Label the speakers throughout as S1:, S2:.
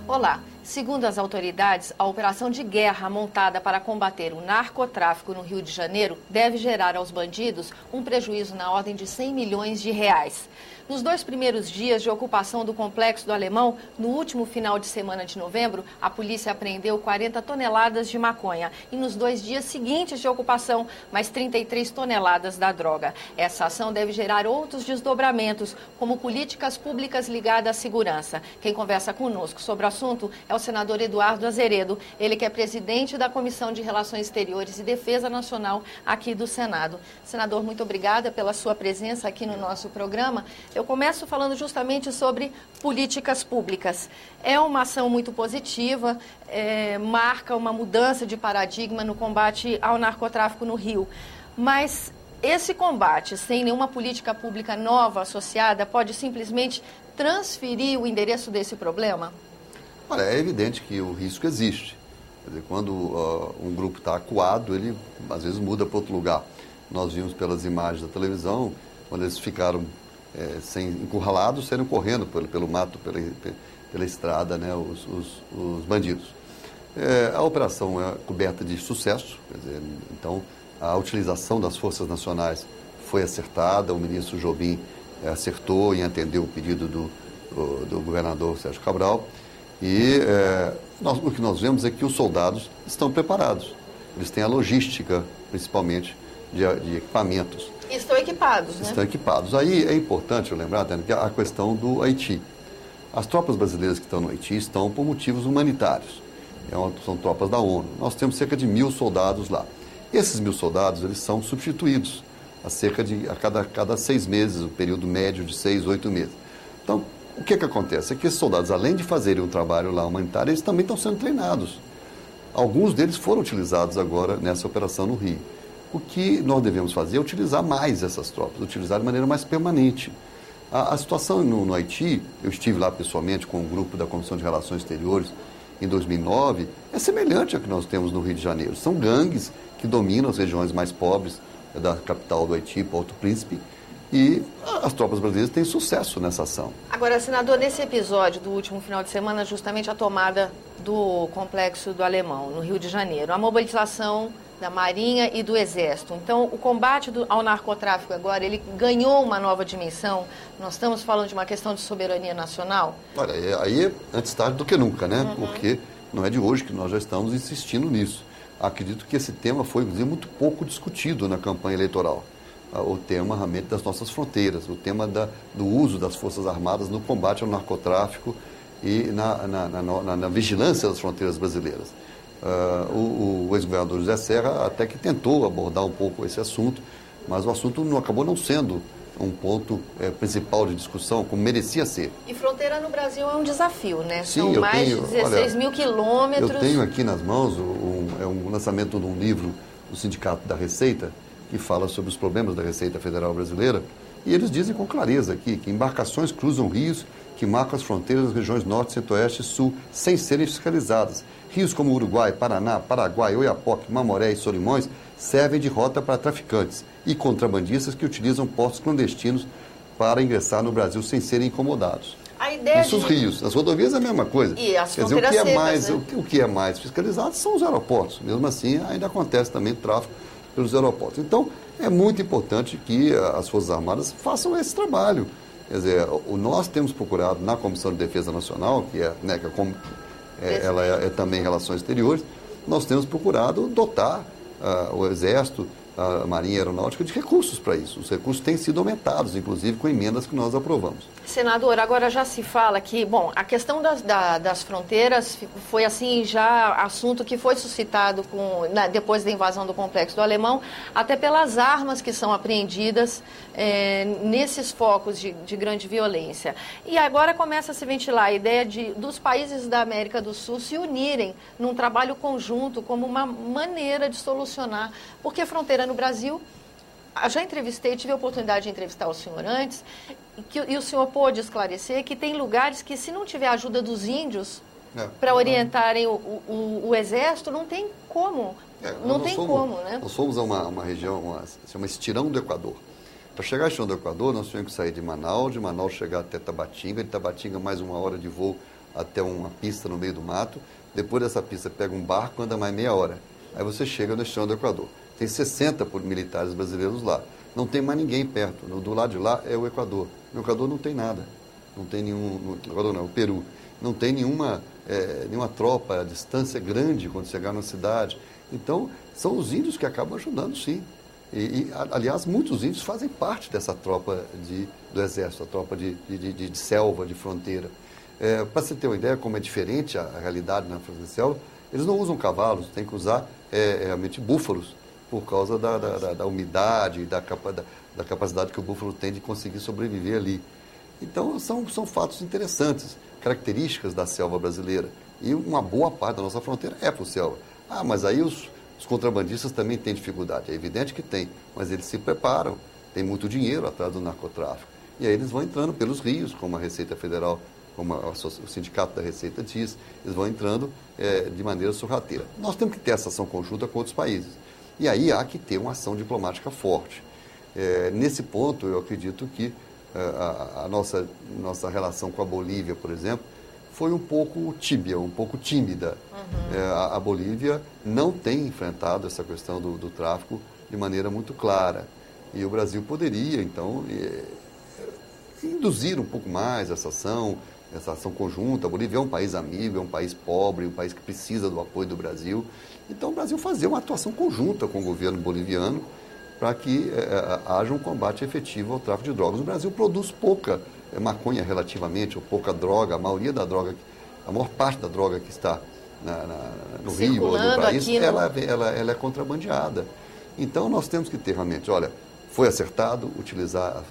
S1: Olá. Segundo as autoridades, a operação de guerra montada para combater o narcotráfico no Rio de Janeiro deve gerar aos bandidos um prejuízo na ordem de 100 milhões de reais. Nos 2 primeiros dias de ocupação do Complexo do Alemão, no último final de semana de novembro, a polícia apreendeu 40 toneladas de maconha e nos 2 dias seguintes de ocupação, mais 33 toneladas da droga. Essa ação deve gerar outros desdobramentos, como políticas públicas ligadas à segurança. Quem conversa conosco sobre o assunto é o senador Eduardo Azeredo, ele que é presidente da Comissão de Relações Exteriores e Defesa Nacional aqui do Senado. Senador, muito obrigada pela sua presença aqui no nosso programa. Eu começo falando justamente sobre políticas públicas. É uma ação muito positiva, marca uma mudança de paradigma no combate ao narcotráfico no Rio. Mas esse combate, sem nenhuma política pública nova associada, pode simplesmente transferir o endereço desse problema?
S2: Olha, é evidente que o risco existe. Quer dizer, quando um grupo está acuado, ele às vezes muda para outro lugar. Nós vimos pelas imagens da televisão, quando eles ficaram encurralados, saíram correndo pelo mato, pela estrada, né, os bandidos. A operação é coberta de sucesso, quer dizer, então a utilização das forças nacionais foi acertada, o ministro Jobim acertou em atender o pedido do governador Sérgio Cabral. E o que nós vemos é que os soldados estão preparados. Eles têm a logística, principalmente, de equipamentos.
S1: E estão equipados, né?
S2: Estão equipados. Aí é importante eu lembrar, Tânia, que a questão do Haiti. As tropas brasileiras que estão no Haiti estão por motivos humanitários. São tropas da ONU. Nós temos cerca de 1.000 soldados lá. Esses 1.000 soldados, eles são substituídos a cada 6 meses, o período médio de 6, 8 meses. Então, o que acontece? É que esses soldados, além de fazerem um trabalho lá humanitário, eles também estão sendo treinados. Alguns deles foram utilizados agora nessa operação no Rio. O que nós devemos fazer é utilizar mais essas tropas, utilizar de maneira mais permanente. A situação no Haiti, eu estive lá pessoalmente com um grupo da Comissão de Relações Exteriores em 2009, é semelhante ao que nós temos no Rio de Janeiro. São gangues que dominam as regiões mais pobres da capital do Haiti, Porto Príncipe, e as tropas brasileiras têm sucesso nessa ação.
S1: Agora, senador, nesse episódio do último final de semana, justamente a tomada do Complexo do Alemão, no Rio de Janeiro, a mobilização da Marinha e do Exército. Então, o combate ao narcotráfico agora, ele ganhou uma nova dimensão. Nós estamos falando de uma questão de soberania nacional?
S2: Olha, aí é antes tarde do que nunca, né? Porque não é de hoje que nós já estamos insistindo nisso. Acredito que esse tema foi, inclusive, muito pouco discutido na campanha eleitoral. O tema realmente das nossas fronteiras, o tema do uso das Forças Armadas no combate ao narcotráfico e na vigilância das fronteiras brasileiras. O ex-governador José Serra até que tentou abordar um pouco esse assunto, mas o assunto acabou não sendo um ponto principal de discussão, como merecia ser.
S1: E fronteira no Brasil é um desafio, né?
S2: Sim,
S1: são mais de 16 mil quilômetros.
S2: Eu tenho aqui nas mãos um lançamento de um livro do Sindicato da Receita, que fala sobre os problemas da Receita Federal Brasileira, e eles dizem com clareza aqui que embarcações cruzam rios que marcam as fronteiras das regiões norte, centro-oeste e sul, sem serem fiscalizadas. Rios como Uruguai, Paraná, Paraguai, Oiapoque, Mamoré e Solimões servem de rota para traficantes e contrabandistas que utilizam portos clandestinos para ingressar no Brasil sem serem incomodados.
S1: A ideia
S2: Isso os rios. As rodovias é a mesma coisa.
S1: E as
S2: Quer dizer,
S1: fronteiras secas,
S2: o que é mais fiscalizado são os aeroportos. Mesmo assim, ainda acontece também tráfico pelos aeroportos. Então, é muito importante que as Forças Armadas façam esse trabalho. Quer dizer, nós temos procurado na Comissão de Defesa Nacional, que é, né, ela é também Relações Exteriores, nós temos procurado dotar o Exército, a Marinha e a Aeronáutica de recursos para isso. Os recursos têm sido aumentados, inclusive com emendas que nós aprovamos.
S1: Senador, agora já se fala que, bom, a questão das fronteiras foi assim já assunto que foi suscitado depois da invasão do Complexo do Alemão, até pelas armas que são apreendidas nesses focos de grande violência. E agora começa a se ventilar a ideia dos países da América do Sul se unirem num trabalho conjunto como uma maneira de solucionar, porque a fronteira no Brasil, já entrevistei, tive a oportunidade de entrevistar o senhor antes, e o senhor pôde esclarecer que tem lugares que, se não tiver a ajuda dos índios para orientarem o exército, não tem como. Né?
S2: Nós fomos a uma região, se chama Estirão do Equador. Para chegar ao Estirão do Equador, nós tínhamos que sair de Manaus chegar até Tabatinga, de Tabatinga mais 1 hora de voo até uma pista no meio do mato. Depois dessa pista, pega um barco, anda mais meia hora. Aí você chega no estrão do Equador. Tem 60 militares brasileiros lá. Não tem mais ninguém perto. Do lado de lá é o Equador. No Equador não tem nada. Não tem nenhum... No Equador não, o Peru. Não tem nenhuma tropa, a distância é grande quando chegar na cidade. Então, são os índios que acabam ajudando, sim. Aliás, muitos índios fazem parte dessa tropa do Exército, a tropa de selva, de fronteira. Para você ter uma ideia como é diferente a realidade na fronteira de selva, eles não usam cavalos, tem que usar realmente búfalos, por causa da umidade e da capacidade que o búfalo tem de conseguir sobreviver ali. Então, são fatos interessantes, características da selva brasileira. E uma boa parte da nossa fronteira é para o selva. Ah, mas aí os contrabandistas também têm dificuldade. É evidente que tem, mas eles se preparam. Tem muito dinheiro atrás do narcotráfico. E aí eles vão entrando pelos rios, como a Receita Federal, como o Sindicato da Receita diz, eles vão entrando de maneira sorrateira. Nós temos que ter essa ação conjunta com outros países. E aí há que ter uma ação diplomática forte. Nesse ponto, eu acredito que a nossa relação com a Bolívia, por exemplo, foi um pouco tíbia, um pouco tímida. Uhum. A Bolívia não tem enfrentado essa questão do tráfico de maneira muito clara. E o Brasil poderia, então, induzir um pouco mais essa ação conjunta. A Bolívia é um país amigo, é um país pobre, um país que precisa do apoio do Brasil. Então, o Brasil fazer uma atuação conjunta com o governo boliviano para que haja um combate efetivo ao tráfico de drogas. O Brasil produz pouca maconha relativamente, ou pouca droga. A maioria da droga, a maior parte da droga que está no Rio ou no país, ela é contrabandeada. Então, nós temos que ter realmente, olha, foi acertado utilizar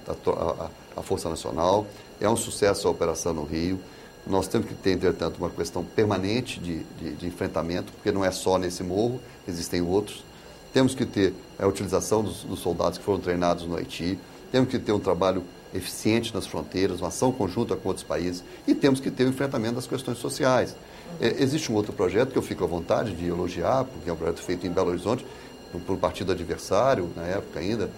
S2: a Força Nacional, é um sucesso a operação no Rio. Nós temos que ter, entretanto, uma questão permanente de enfrentamento, porque não é só nesse morro, existem outros. Temos que ter a utilização dos soldados que foram treinados no Haiti, temos que ter um trabalho eficiente nas fronteiras, uma ação conjunta com outros países e temos que ter o enfrentamento das questões sociais. Existe um outro projeto que eu fico à vontade de elogiar, porque é um projeto feito em Belo Horizonte, por um partido adversário, na época ainda,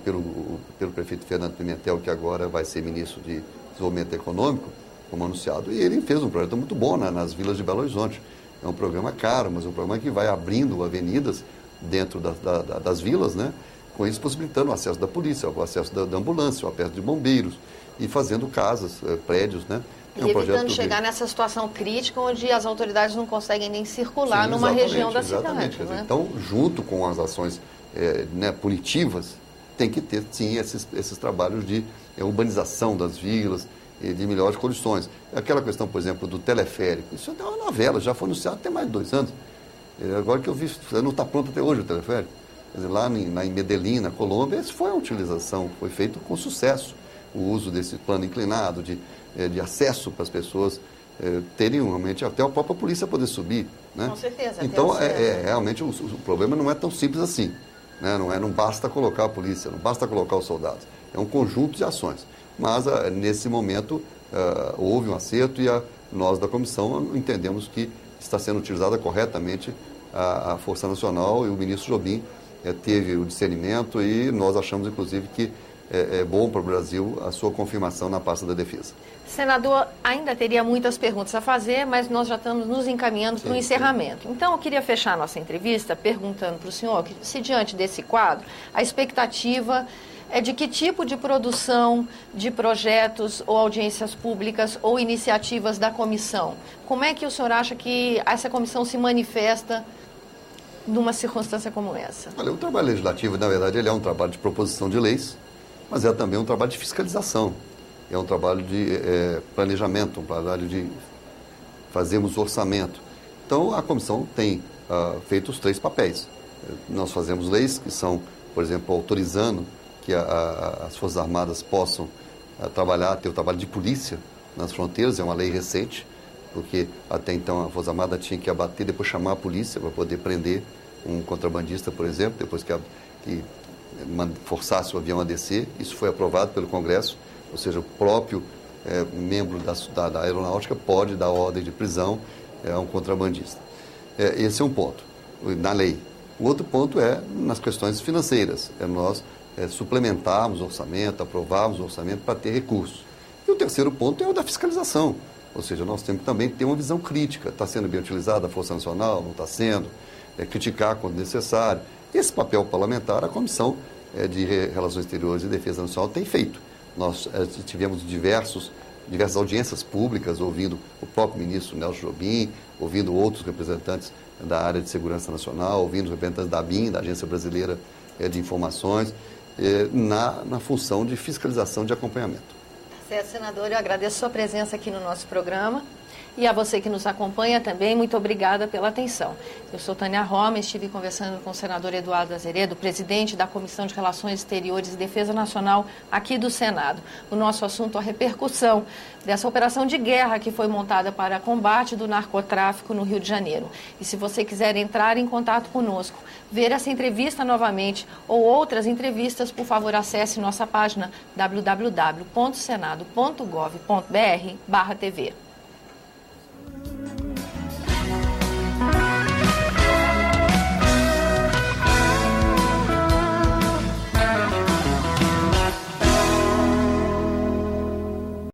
S2: pelo prefeito Fernando Pimentel, que agora vai ser ministro de Desenvolvimento Econômico, como anunciado. E ele fez um projeto muito bom nas vilas de Belo Horizonte. É um programa caro, mas é um programa que vai abrindo avenidas dentro das vilas, né? Com isso possibilitando o acesso da polícia, o acesso da ambulância, o acesso de bombeiros e fazendo casas, prédios, né?
S1: E evitando chegar nessa situação crítica onde as autoridades não conseguem nem circular numa região da cidade. Né?
S2: Então, junto com as ações punitivas, tem que ter, sim, esses trabalhos de urbanização das vilas e de melhores condições. Aquela questão, por exemplo, do teleférico, isso é uma novela, já foi anunciado tem mais de 2 anos. Agora que eu vi, não está pronto até hoje o teleférico. Quer dizer, lá em Medellín, na Colômbia, isso foi a utilização, foi feito com sucesso. O uso desse plano inclinado, de acesso para as pessoas terem realmente, até a própria polícia poder subir. Né?
S1: Com certeza.
S2: Então, realmente, o problema não é tão simples assim. Né? Não basta colocar a polícia, não basta colocar os soldados. É um conjunto de ações. Mas, nesse momento, houve um acerto e nós da comissão entendemos que está sendo utilizada corretamente a Força Nacional e o ministro Jobim teve o discernimento e nós achamos, inclusive, que é bom para o Brasil a sua confirmação na pasta da defesa.
S1: Senador, ainda teria muitas perguntas a fazer, mas nós já estamos nos encaminhando para o encerramento. Então, eu queria fechar a nossa entrevista perguntando para o senhor se, diante desse quadro, a expectativa é de que tipo de produção de projetos ou audiências públicas ou iniciativas da comissão? Como é que o senhor acha que essa comissão se manifesta numa circunstância como essa?
S2: Olha, o trabalho legislativo, na verdade, ele é um trabalho de proposição de leis, mas é também um trabalho de fiscalização. É um trabalho de planejamento, um trabalho de fazermos orçamento. Então, a comissão tem feito os 3 papéis. Nós fazemos leis que são, por exemplo, autorizando que as Forças Armadas possam ter o trabalho de polícia nas fronteiras, é uma lei recente, porque até então a Força Armada tinha que abater, depois chamar a polícia para poder prender um contrabandista, por exemplo, depois que forçasse o avião a descer. Isso foi aprovado pelo Congresso, ou seja, o próprio membro da aeronáutica pode dar ordem de prisão a um contrabandista. Esse é um ponto, na lei. O outro ponto é nas questões financeiras, nós suplementarmos o orçamento, aprovarmos o orçamento para ter recursos. E o terceiro ponto é o da fiscalização. Ou seja, nós temos que também ter uma visão crítica. Está sendo bem utilizada a Força Nacional? Não está sendo? Criticar quando necessário. Esse papel parlamentar, a Comissão de Relações Exteriores e Defesa Nacional tem feito. Nós tivemos diversas audiências públicas, ouvindo o próprio ministro Nelson Jobim, ouvindo outros representantes da área de segurança nacional, ouvindo representantes da ABIN, da Agência Brasileira de Informações, na função de fiscalização de acompanhamento.
S1: Certo, senador, eu agradeço a sua presença aqui no nosso programa. E a você que nos acompanha também, muito obrigada pela atenção. Eu sou Tânia Roma, estive conversando com o senador Eduardo Azeredo, presidente da Comissão de Relações Exteriores e Defesa Nacional aqui do Senado. O nosso assunto é a repercussão dessa operação de guerra que foi montada para combate do narcotráfico no Rio de Janeiro. E se você quiser entrar em contato conosco, ver essa entrevista novamente ou outras entrevistas, por favor, acesse nossa página www.senado.gov.br/TV.